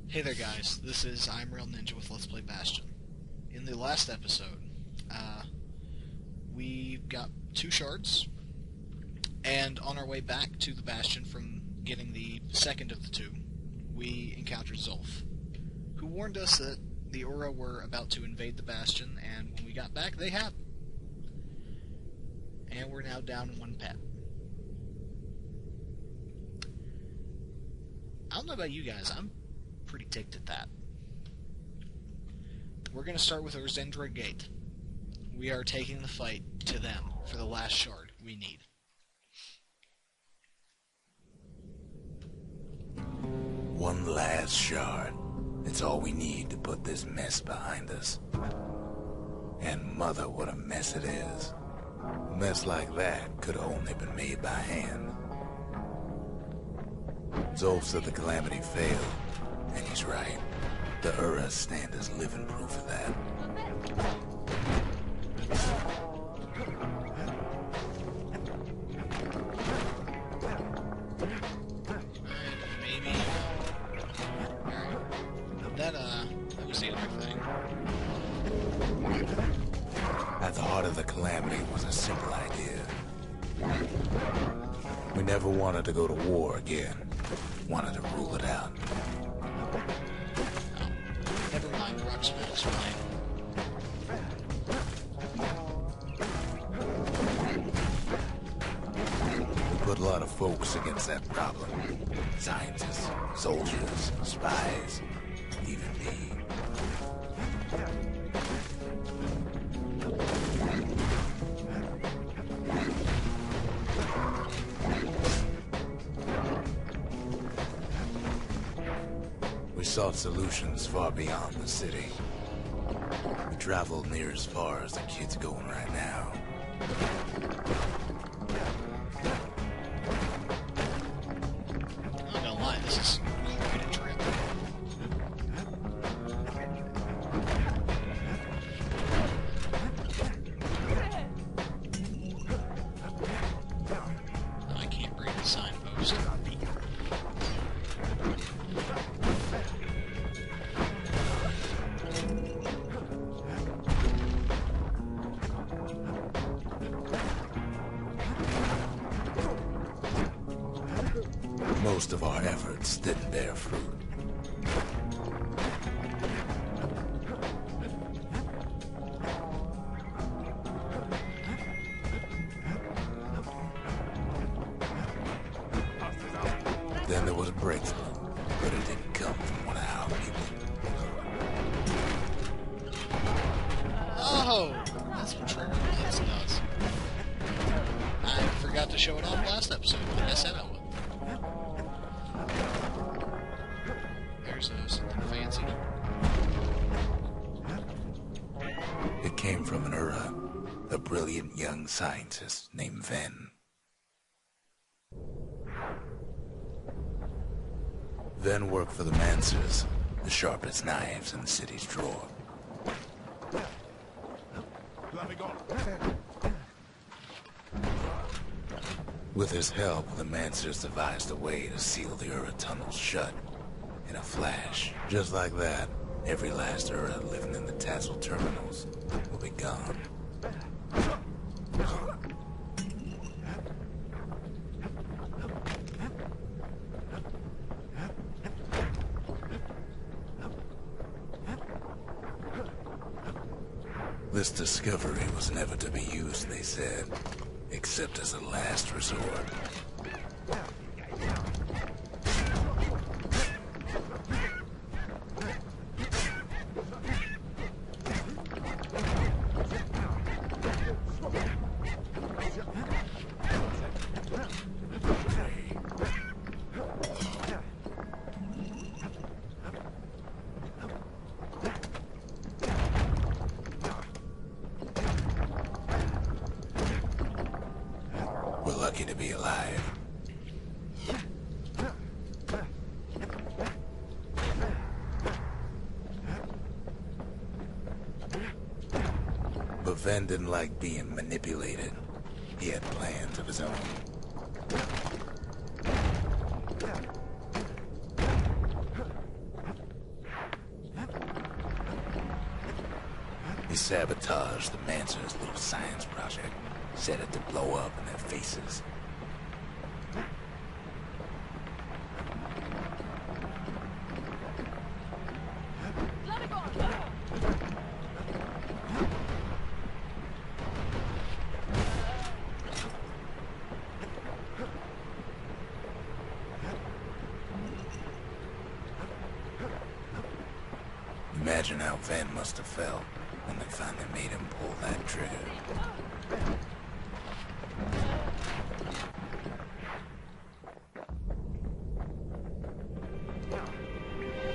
Hey there guys, this is I'm Real Ninja with Let's Play Bastion. In the last episode, we got 2 shards, and on our way back to the Bastion from getting the second of the 2, we encountered Zulf, who warned us that the Ura were about to invade the Bastion, and when we got back, they had. And we're now down 1 pet. I don't know about you guys, I'm pretty ticked at that. We're going to start with Urzendra Gate. We are taking the fight to them for the last shard we need. One last shard. It's all we need to put this mess behind us. And mother, what a mess it is. A mess like that could have only been made by hand. Zulf said the calamity failed, and he's right. The Uras stand as living proof of that. Maybe. That was the other thing. At the heart of the calamity was a simple idea. We never wanted to go to war again. Wanted to rule it out. Oh, never mind, Rux will explain. We put a lot of folks against that problem. Scientists, soldiers, spies, even me. We sought solutions far beyond the city. We traveled near as far as the kid's going right now. I'm not gonna lie, this is quite a trip. I can't read the signpost. Most of our efforts didn't bear fruit. Then there was a breakthrough, but it didn't come from one of our people. Oh! That's what Trigger Blitz does. I forgot to show it off last episode, like I said I would. There's something fancy. It came from an Ura, a brilliant young scientist named Ven. Ven worked for the Mancers, the sharpest knives in the city's drawer. With his help, the Mancers devised a way to seal the Ura tunnels shut. In a flash, just like that, every last Ura living in the Tassel terminals will be gone. This discovery was never to be used, they said, except as a last resort. We're lucky to be alive. But Ven didn't like being manipulated. He had plans of his own. sabotaged the Mancer's little science project. Set it to blow up in their faces. Imagine how Van must have felt when they finally made him pull that trigger.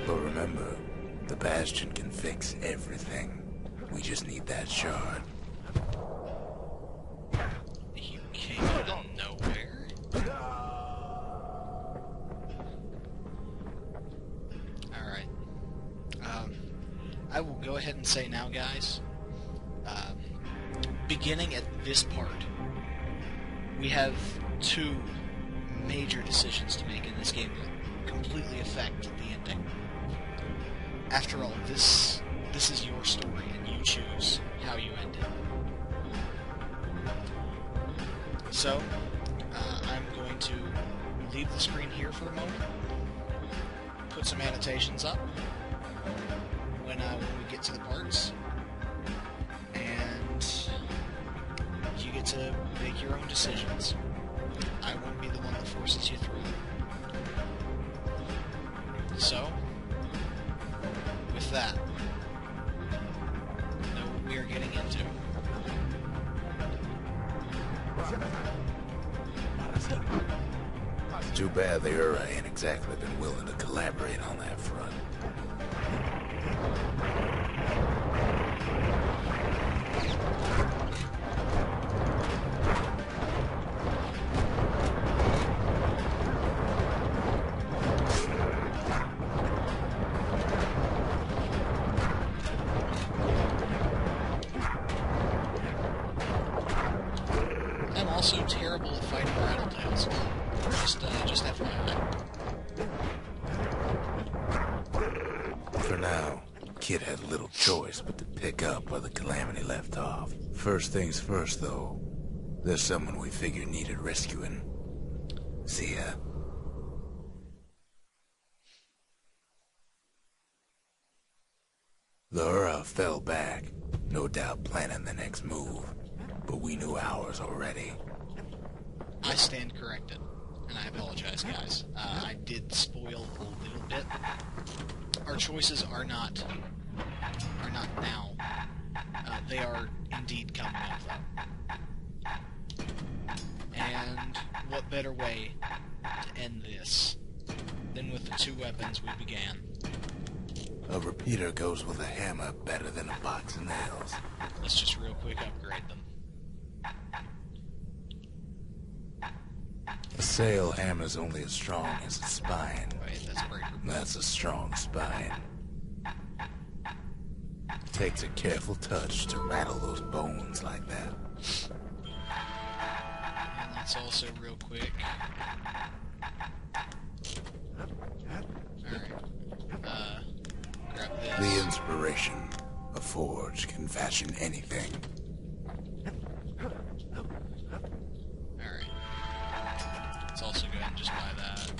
But remember, the Bastion can fix everything. We just need that shard. You came out of nowhere? Alright. I will go ahead and say now, guys, beginning at this part, we have two major decisions to make in this game that completely affect the ending. After all, this is your story, and you choose how you end it. So, I'm going to leave the screen here for a moment, put some annotations up when we get to the parts, and you get to make your own decisions. I won't be the one that forces you through them. So, with that, know what we are getting into. Too bad the Ura ain't exactly been willing to collaborate on that front. I'm also terrible at fighting rattletails. Just FYI. For now, Kid had little choice but to pick up where the Calamity left off. First things first, though. There's someone we figured needed rescuing. See ya. The Ura fell back, no doubt planning the next move, but we knew ours already. I stand corrected, and I apologize, guys. I did spoil a little bit. Our choices are not now. They are indeed coming up, though. And what better way to end this than with the two weapons we began? A repeater goes with a hammer better than a box of nails. Let's just real quick upgrade them. A sail hammer's only as strong as its spine. Wait, that's great. That's a strong spine. Takes a careful touch to rattle those bones like that. And let's also real quick. Alright. Grab this. The inspiration. A forge can fashion anything. Alright. Let's also go ahead and just buy that.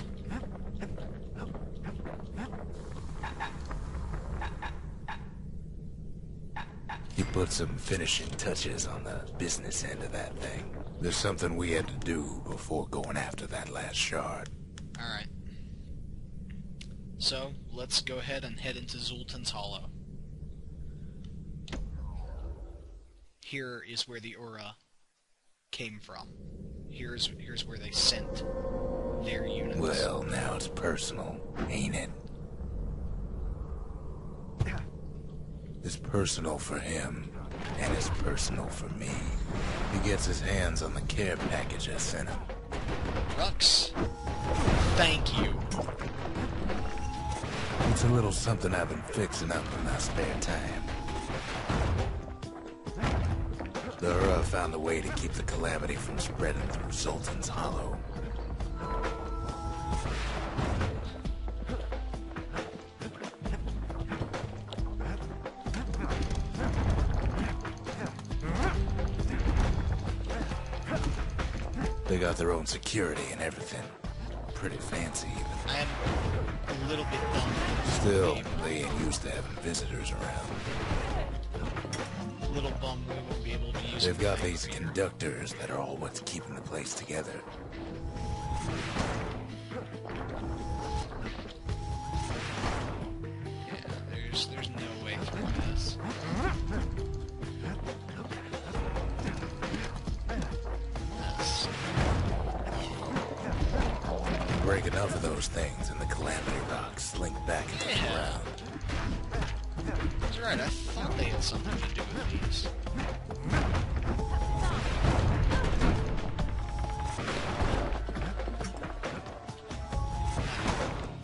You put some finishing touches on the business end of that thing. There's something we had to do before going after that last shard. Alright. So, let's go ahead and head into Zultan's Hollow. Here is where the Ura came from. Here's where they sent their units. Well, now it's personal, ain't it? It's personal for him, and it's personal for me. He gets his hands on the care package I sent him. Rux, thank you. It's a little something I've been fixing up in my spare time. The Ura found a way to keep the Calamity from spreading through Sultan's Hollow. They got their own security and everything. Pretty fancy, even. I am a little bit bummed. Still, they ain't used to having visitors around. A little bummed we won't be able to use They've got these conductors that are all what's keeping the place together. Yeah, there's no way through this. Break enough of those things and the Calamity Rocks slink back into the ground. That's right, I thought they had something to do with these.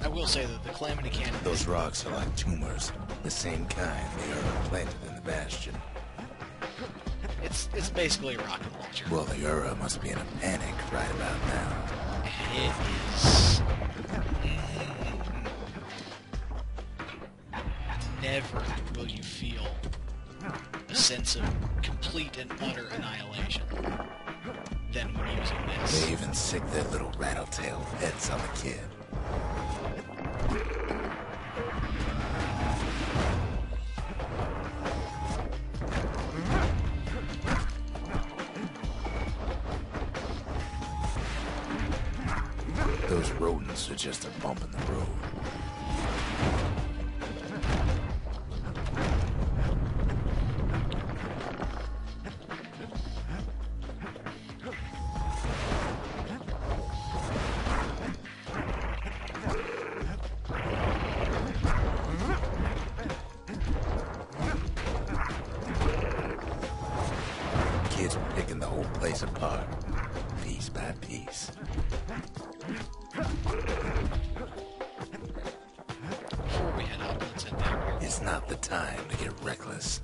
I will say that the Calamity Cannon... Those rocks are like tumors, the same kind they are planted in the Bastion. It's basically a rocket launcher. Well, the Ura must be in a panic right about now. It is... Never will you feel a sense of complete and utter annihilation than when using this. They even sick their little rattletail heads on the kid. Those rodents are just a bump in the road. Kids are picking the whole place apart, piece by piece. Before we head out, let's head down here. It's not the time to get reckless.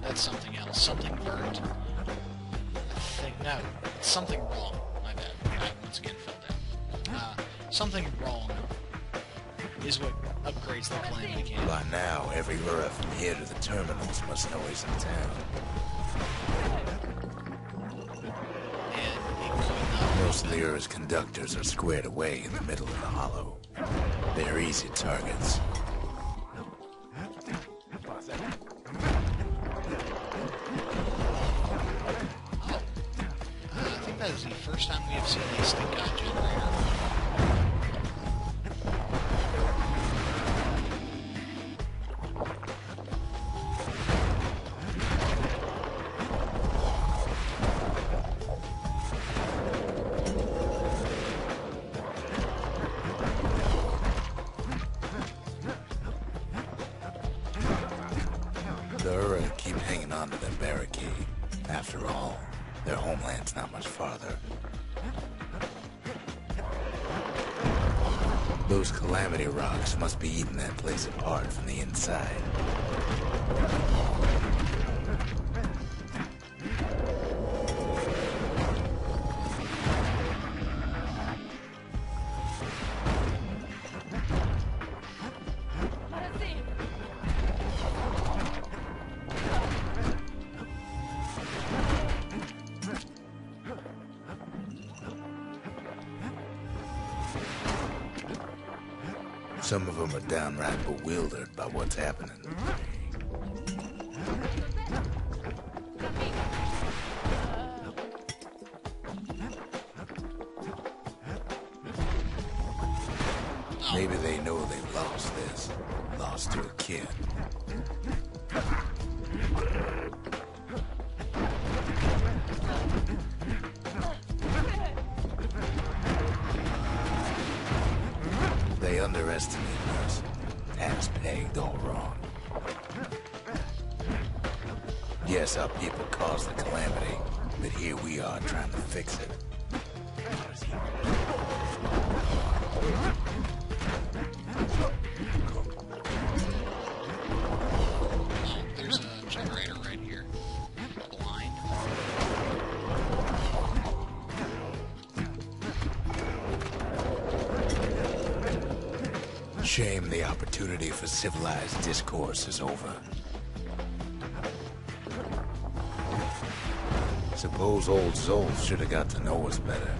That's something else. Something burnt. No, something wrong. My bad. I once again fell down. Something wrong is what upgrades the Calamity Cannon. By now, every Ura from here to the terminals must know he's in town. And it could not be. Most of the Ura's conductors are squared away in the middle of the hollow. They're easy targets. I think that is the first time we have seen a stink eye generator. The Ura keep hanging on to their barricade. After all, their homeland's not much farther. Those Calamity Rocks must be eating that place apart from the inside. Some of them are downright bewildered by what's happening. Maybe they know they've lost this. Lost to a kid. They underestimated us. Had us pegged all wrong. Yes, our people caused the calamity, but here we are trying to fix it. There's a generator right here. Blind. Shame the opportunity for civilized discourse is over. Suppose old Zulf should have got to know us better.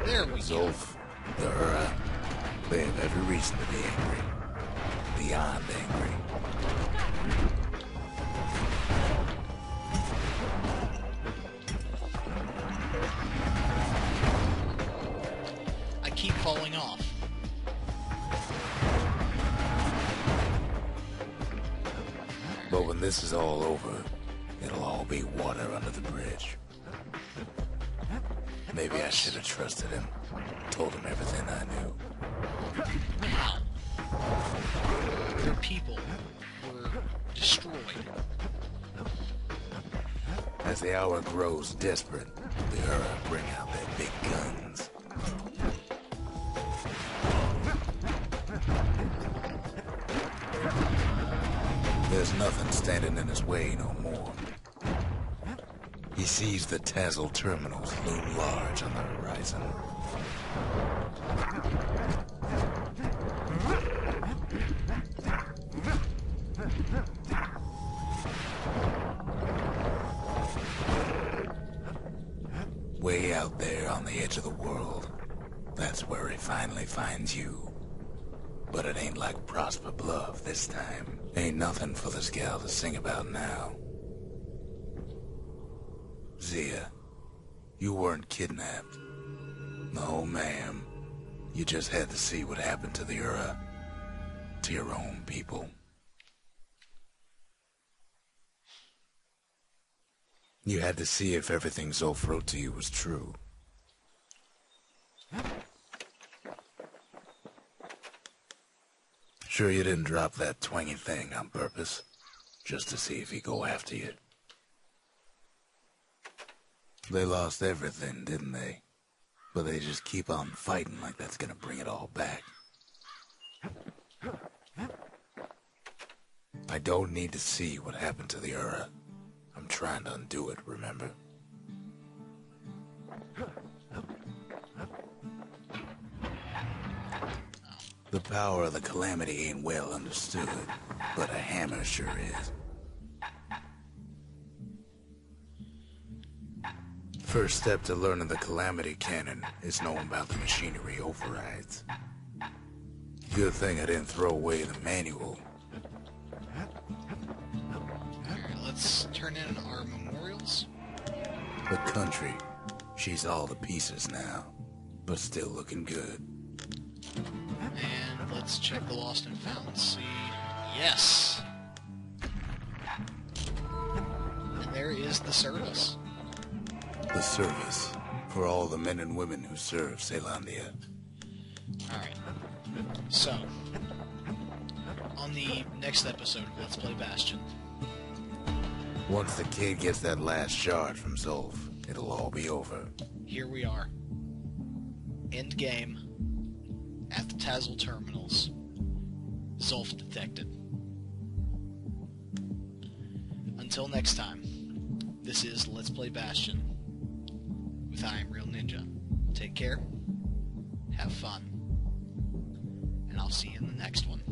There we go. Zulf, the Ura, they have every reason to be angry. Beyond angry. I keep falling off. But when this is all over, it'll all be water under the bridge. Maybe I should have trusted him. Told him everything I knew. How? Their people were destroyed. As the hour grows desperate, the Ura bring out their big guns. There's nothing standing in his way no more. He sees the Tazzle terminals loom large on the horizon. Way out there on the edge of the world, that's where he finally finds you. But it ain't like Prosper Bluff this time. Ain't nothing for this gal to sing about now. Zia, you weren't kidnapped. No, ma'am. You just had to see what happened to the Ura. To your own people. You had to see if everything Zulf wrote to you was true. Sure you didn't drop that twangy thing on purpose? Just to see if he'd go after you? They lost everything, didn't they? But they just keep on fighting like that's gonna bring it all back. I don't need to see what happened to the Ura. I'm trying to undo it, remember? The power of the Calamity ain't well understood, but a hammer sure is. First step to learning the Calamity cannon is knowing about the machinery overrides. Good thing I didn't throw away the manual. Alright, let's turn in our memorials. The country, she's all to pieces now, but still looking good. And let's check the lost and found. See. Yes! And there is the service. The service for all the men and women who serve Celandia. Alright. So, on the next episode of Let's Play Bastion. Once the kid gets that last shard from Zulf, it'll all be over. Here we are. End game. At the Tazzle terminals. Zulf Detected. Until next time, this is Let's Play Bastion with I Am Real Ninja. Take care, have fun, and I'll see you in the next one.